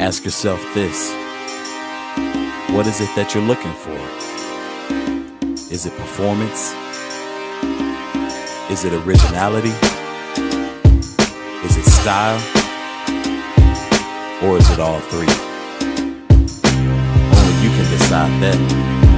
Ask yourself this: what is it that you're looking for? Is it performance? Is it originality? Is it style? Or is it all three? Only you can decide that.